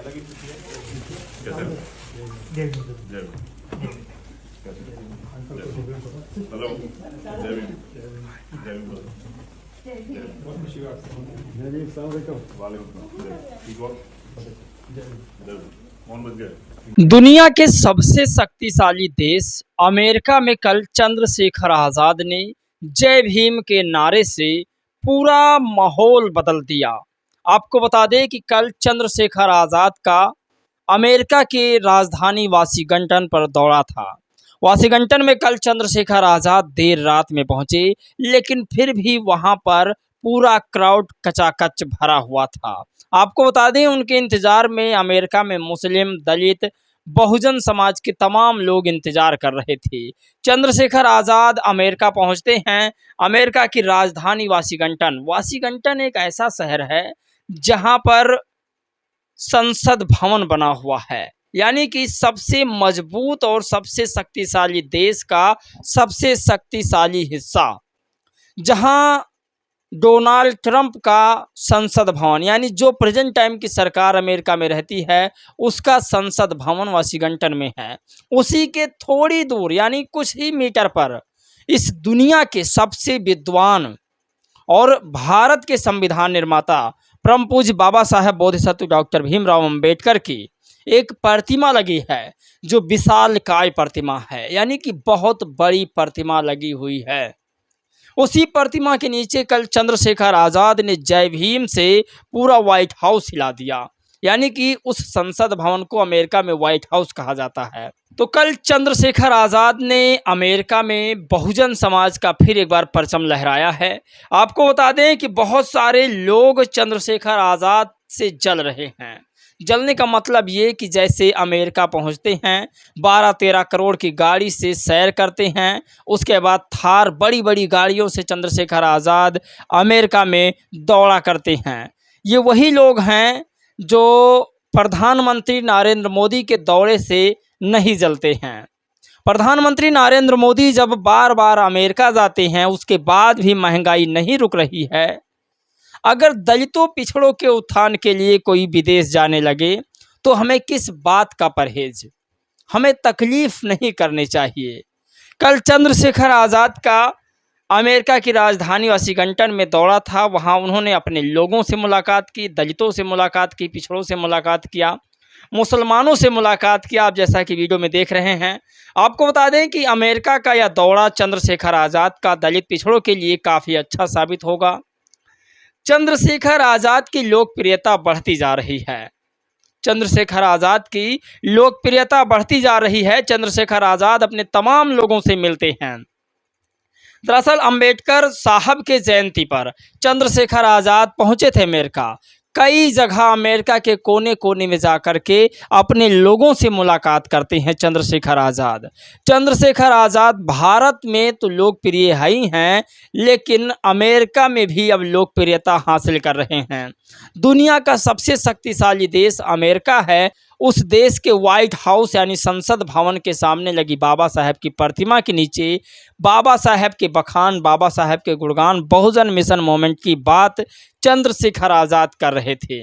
कैसे? जय भीम। हेलो, जय भीम। जय भीम। ठीक हो? कौन बच गया? दुनिया के सबसे शक्तिशाली देश अमेरिका में कल चंद्रशेखर आजाद ने जय भीम के नारे से पूरा माहौल बदल दिया। आपको बता दें कि कल चंद्रशेखर आजाद का अमेरिका के राजधानी वाशिंगटन पर दौरा था। वाशिंगटन में कल चंद्रशेखर आजाद देर रात में पहुंचे, लेकिन फिर भी वहां पर पूरा क्राउड कचाकच भरा हुआ था। आपको बता दें, उनके इंतजार में अमेरिका में मुस्लिम, दलित, बहुजन समाज के तमाम लोग इंतजार कर रहे थे। चंद्रशेखर आज़ाद अमेरिका पहुंचते हैं। अमेरिका की राजधानी वाशिंगटन एक ऐसा शहर है जहां पर संसद भवन बना हुआ है, यानी कि सबसे मजबूत और सबसे शक्तिशाली देश का सबसे शक्तिशाली हिस्सा, जहां डोनाल्ड ट्रंप का संसद भवन, यानी जो प्रेजेंट टाइम की सरकार अमेरिका में रहती है उसका संसद भवन वाशिंगटन में है। उसी के थोड़ी दूर, यानी कुछ ही मीटर पर, इस दुनिया के सबसे विद्वान और भारत के संविधान निर्माता परम पूज्य बाबा साहेब बोधिसत्व डॉक्टर भीमराव अंबेडकर की एक प्रतिमा लगी है, जो विशालकाय प्रतिमा है, यानी कि बहुत बड़ी प्रतिमा लगी हुई है। उसी प्रतिमा के नीचे कल चंद्रशेखर आज़ाद ने जय भीम से पूरा व्हाइट हाउस हिला दिया, यानी कि उस संसद भवन को अमेरिका में व्हाइट हाउस कहा जाता है। तो कल चंद्रशेखर आज़ाद ने अमेरिका में बहुजन समाज का फिर एक बार परचम लहराया है। आपको बता दें कि बहुत सारे लोग चंद्रशेखर आज़ाद से जल रहे हैं। जलने का मतलब ये कि जैसे अमेरिका पहुंचते हैं, 12-13 करोड़ की गाड़ी से सैर करते हैं, उसके बाद थार बड़ी बड़ी गाड़ियों से चंद्रशेखर आज़ाद अमेरिका में दौड़ा करते हैं। ये वही लोग हैं जो प्रधानमंत्री नरेंद्र मोदी के दौरे से नहीं जलते हैं। प्रधानमंत्री नरेंद्र मोदी जब बार बार अमेरिका जाते हैं, उसके बाद भी महंगाई नहीं रुक रही है। अगर दलितों पिछड़ों के उत्थान के लिए कोई विदेश जाने लगे तो हमें किस बात का परहेज, हमें तकलीफ नहीं करनी चाहिए। कल चंद्रशेखर आज़ाद का अमेरिका की राजधानी वाशिंगटन में दौरा था। वहां उन्होंने अपने लोगों से मुलाकात की, दलितों से मुलाकात की, पिछड़ों से मुलाकात किया, मुसलमानों से मुलाकात किया। आप जैसा कि वीडियो में देख रहे हैं, आपको बता दें कि अमेरिका का यह दौरा चंद्रशेखर आज़ाद का दलित पिछड़ों के लिए काफ़ी अच्छा साबित होगा। चंद्रशेखर आज़ाद की लोकप्रियता बढ़ती जा रही है। चंद्रशेखर आज़ाद की लोकप्रियता बढ़ती जा रही है। चंद्रशेखर आज़ाद अपने तमाम लोगों से मिलते हैं। दरअसल अंबेडकर साहब के जयंती पर चंद्रशेखर आज़ाद पहुंचे थे अमेरिका। कई जगह अमेरिका के कोने कोने में जाकर के अपने लोगों से मुलाकात करते हैं चंद्रशेखर आज़ाद। चंद्रशेखर आज़ाद भारत में तो लोकप्रिय ही हैं, लेकिन अमेरिका में भी अब लोकप्रियता हासिल कर रहे हैं। दुनिया का सबसे शक्तिशाली देश अमेरिका है। उस देश के व्हाइट हाउस यानी संसद भवन के सामने लगी बाबा साहेब की प्रतिमा के नीचे बाबा साहेब के बखान, बाबा साहेब के गुणगान, बहुजन मिशन मूवमेंट की बात चंद्रशेखर आज़ाद कर रहे थे।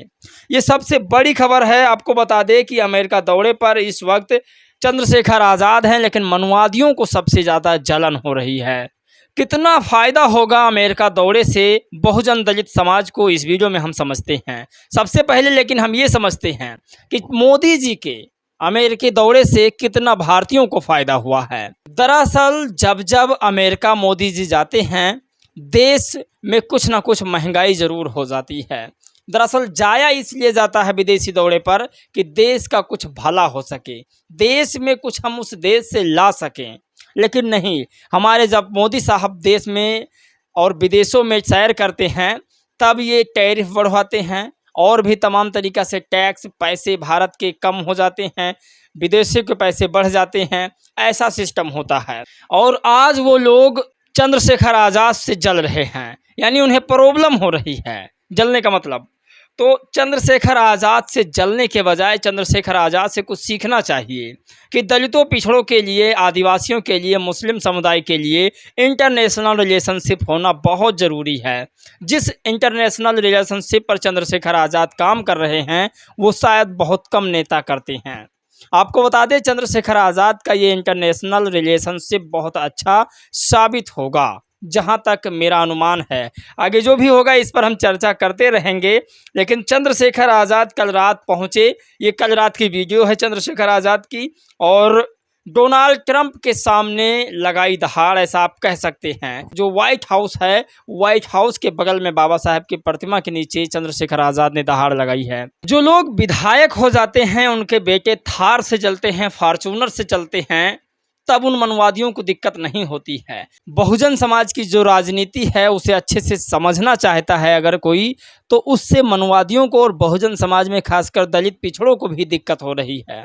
ये सबसे बड़ी खबर है। आपको बता दें कि अमेरिका दौरे पर इस वक्त चंद्रशेखर आज़ाद हैं, लेकिन मनुवादियों को सबसे ज़्यादा जलन हो रही है। कितना फ़ायदा होगा अमेरिका दौरे से बहुजन दलित समाज को, इस वीडियो में हम समझते हैं। सबसे पहले लेकिन हम ये समझते हैं कि मोदी जी के अमेरिकी दौरे से कितना भारतीयों को फ़ायदा हुआ है। दरअसल जब जब अमेरिका मोदी जी जाते हैं, देश में कुछ ना कुछ महंगाई ज़रूर हो जाती है। दरअसल जाया इसलिए जाता है विदेशी दौरे पर कि देश का कुछ भला हो सके, देश में कुछ हम उस देश से ला सकें। लेकिन नहीं, हमारे जब मोदी साहब देश में और विदेशों में सैर करते हैं, तब ये टैरिफ बढ़वाते हैं और भी तमाम तरीक़ा से टैक्स, पैसे भारत के कम हो जाते हैं, विदेशी के पैसे बढ़ जाते हैं। ऐसा सिस्टम होता है। और आज वो लोग चंद्रशेखर आज़ाद से जल रहे हैं, यानी उन्हें प्रॉब्लम हो रही है। जलने का मतलब तो चंद्रशेखर आज़ाद से जलने के बजाय चंद्रशेखर आज़ाद से कुछ सीखना चाहिए कि दलितों, पिछड़ों के लिए, आदिवासियों के लिए, मुस्लिम समुदाय के लिए इंटरनेशनल रिलेशनशिप होना बहुत ज़रूरी है। जिस इंटरनेशनल रिलेशनशिप पर चंद्रशेखर आज़ाद काम कर रहे हैं वो शायद बहुत कम नेता करते हैं। आपको बता दें, चंद्रशेखर आज़ाद का ये इंटरनेशनल रिलेशनशिप बहुत अच्छा साबित होगा, जहां तक मेरा अनुमान है। आगे जो भी होगा इस पर हम चर्चा करते रहेंगे। लेकिन चंद्रशेखर आज़ाद कल रात पहुंचे, ये कल रात की वीडियो है चंद्रशेखर आज़ाद की, और डोनाल्ड ट्रंप के सामने लगाई दहाड़, ऐसा आप कह सकते हैं। जो व्हाइट हाउस है, व्हाइट हाउस के बगल में बाबा साहब की प्रतिमा के नीचे चंद्रशेखर आज़ाद ने दहाड़ लगाई है। जो लोग विधायक हो जाते हैं, उनके बेटे थार से चलते हैं, फॉर्च्यूनर से चलते हैं, तब उन मनवादियों को दिक्कत नहीं होती है। बहुजन समाज की जो राजनीति है उसे अच्छे से समझना चाहता है अगर कोई, तो उससे मनवादियों को और बहुजन समाज में खासकर दलित पिछड़ों को भी दिक्कत हो रही है।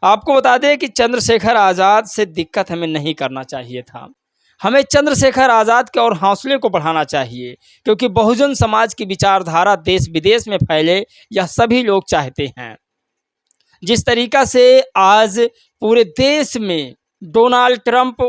आपको बता दें कि चंद्रशेखर आज़ाद से दिक्कत हमें नहीं करना चाहिए था। हमें चंद्रशेखर आज़ाद के और हौसले को बढ़ाना चाहिए, क्योंकि बहुजन समाज की विचारधारा देश विदेश में फैले, यह सभी लोग चाहते हैं। जिस तरीका से आज पूरे देश में डोनाल्ड ट्रंप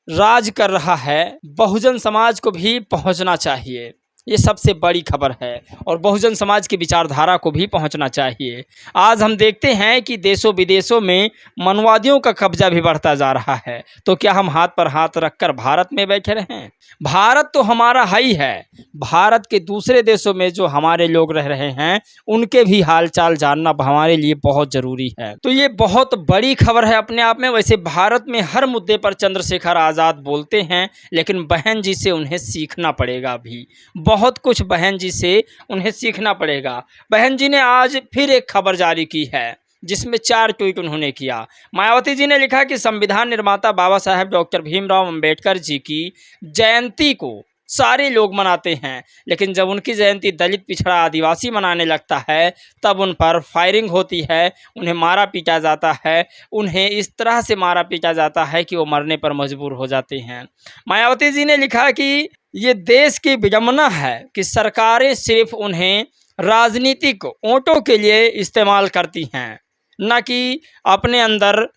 राज कर रहा है, बहुजन समाज को भी पहुंचना चाहिए। ये सबसे बड़ी खबर है, और बहुजन समाज की विचारधारा को भी पहुंचना चाहिए। आज हम देखते हैं कि देशों विदेशों में मनवादियों का कब्जा भी बढ़ता जा रहा है, तो क्या हम हाथ पर हाथ रखकर भारत में बैठे रहें? भारत तो हमारा ही है। भारत के दूसरे देशों में जो हमारे लोग रह रहे हैं, उनके भी हालचाल जानना हमारे लिए बहुत ज़रूरी है। तो ये बहुत बड़ी खबर है अपने आप में। वैसे भारत में हर मुद्दे पर चंद्रशेखर आज़ाद बोलते हैं, लेकिन बहन जी से उन्हें सीखना पड़ेगा। भी बहुत कुछ बहन जी से उन्हें सीखना पड़ेगा। बहन जी ने आज फिर एक खबर जारी की है, जिसमें 4 ट्वीट उन्होंने किया। मायावती जी ने लिखा कि संविधान निर्माता बाबा साहेब डॉक्टर भीमराव अंबेडकर जी की जयंती को सारे लोग मनाते हैं, लेकिन जब उनकी जयंती दलित, पिछड़ा, आदिवासी मनाने लगता है, तब उन पर फायरिंग होती है, उन्हें मारा पीटा जाता है, उन्हें इस तरह से मारा पीटा जाता है कि वो मरने पर मजबूर हो जाते हैं। मायावती जी ने लिखा कि ये देश की विडंबना है कि सरकारें सिर्फ उन्हें राजनीतिक वोटों के लिए इस्तेमाल करती हैं, न कि अपने अंदर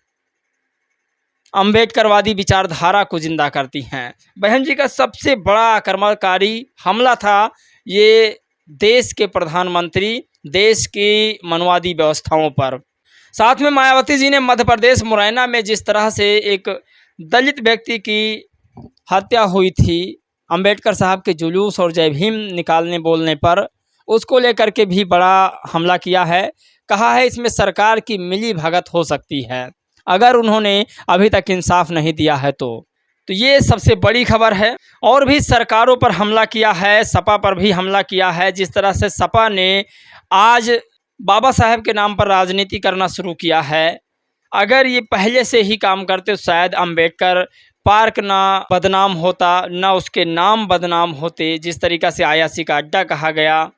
अम्बेडकरवादी विचारधारा को जिंदा करती हैं। बहन जी का सबसे बड़ा आक्रमणकारी हमला था ये देश के प्रधानमंत्री, देश की मनवादी व्यवस्थाओं पर। साथ में मायावती जी ने मध्य प्रदेश मुरैना में जिस तरह से एक दलित व्यक्ति की हत्या हुई थी अंबेडकर साहब के जुलूस और जय भीम निकालने बोलने पर, उसको लेकर के भी बड़ा हमला किया है। कहा है इसमें सरकार की मिली भगत हो सकती है, अगर उन्होंने अभी तक इंसाफ नहीं दिया है तो ये सबसे बड़ी खबर है। और भी सरकारों पर हमला किया है, सपा पर भी हमला किया है। जिस तरह से सपा ने आज बाबा साहेब के नाम पर राजनीति करना शुरू किया है, अगर ये पहले से ही काम करते तो शायद अंबेडकर पार्क ना बदनाम होता, ना उसके नाम बदनाम होते। जिस तरीक़ा से आयासी का अड्डा कहा गया,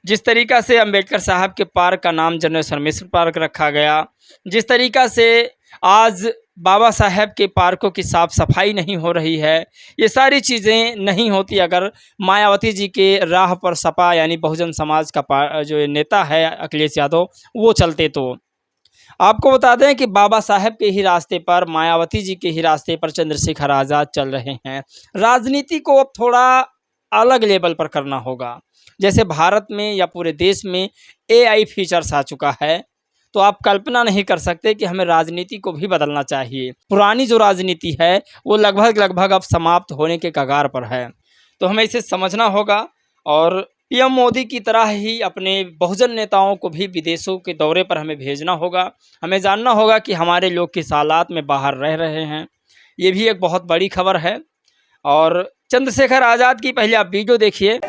जिस तरीक़ा से अंबेडकर साहब के पार्क का नाम जनरेशन मिश्र पार्क रखा गया, जिस तरीक़ा से आज बाबा साहेब के पार्कों की साफ़ सफाई नहीं हो रही है, ये सारी चीज़ें नहीं होती अगर मायावती जी के राह पर सपा यानी बहुजन समाज का जो नेता है अखिलेश यादव वो चलते। तो आपको बता दें कि बाबा साहेब के ही रास्ते पर, मायावती जी के ही रास्ते पर चंद्रशेखर आज़ाद चल रहे हैं। राजनीति को अब थोड़ा अलग लेवल पर करना होगा। जैसे भारत में या पूरे देश में AI फीचर्स आ चुका है, तो आप कल्पना नहीं कर सकते कि हमें राजनीति को भी बदलना चाहिए। पुरानी जो राजनीति है वो लगभग अब समाप्त होने के कगार पर है, तो हमें इसे समझना होगा। और PM मोदी की तरह ही अपने बहुजन नेताओं को भी विदेशों के दौरे पर हमें भेजना होगा। हमें जानना होगा कि हमारे लोग किस हालात में बाहर रह रहे हैं। ये भी एक बहुत बड़ी खबर है। और चंद्रशेखर आज़ाद की पहले आप वीडियो देखिए।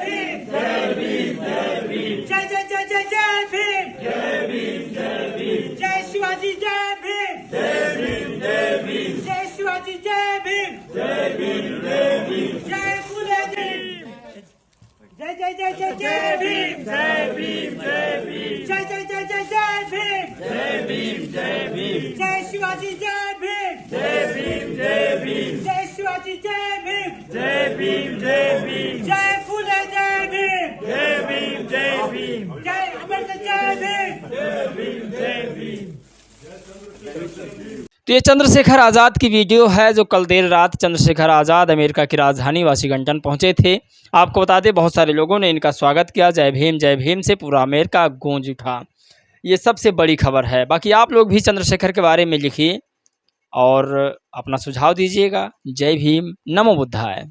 जय जय जय जय भीम, जय भीम, जय भीम, जय जय जय जय जय भीम, जय भीम, जय भीम, जय शिवाजी, जय भीम, जय भीम, जय भीम, जय शिवाजी, जय भीम, जय भीम, जय भीम, जय फुले, जय भीम, जय भीम, जय भीम, जय तो ये चंद्रशेखर आज़ाद की वीडियो है जो कल देर रात चंद्रशेखर आज़ाद अमेरिका की राजधानी वाशिंगटन पहुंचे थे। आपको बता दें बहुत सारे लोगों ने इनका स्वागत किया। जय भीम से पूरा अमेरिका गूंज उठा। ये सबसे बड़ी खबर है। बाकी आप लोग भी चंद्रशेखर के बारे में लिखिए और अपना सुझाव दीजिएगा। जय भीम, नमो बुद्धाय।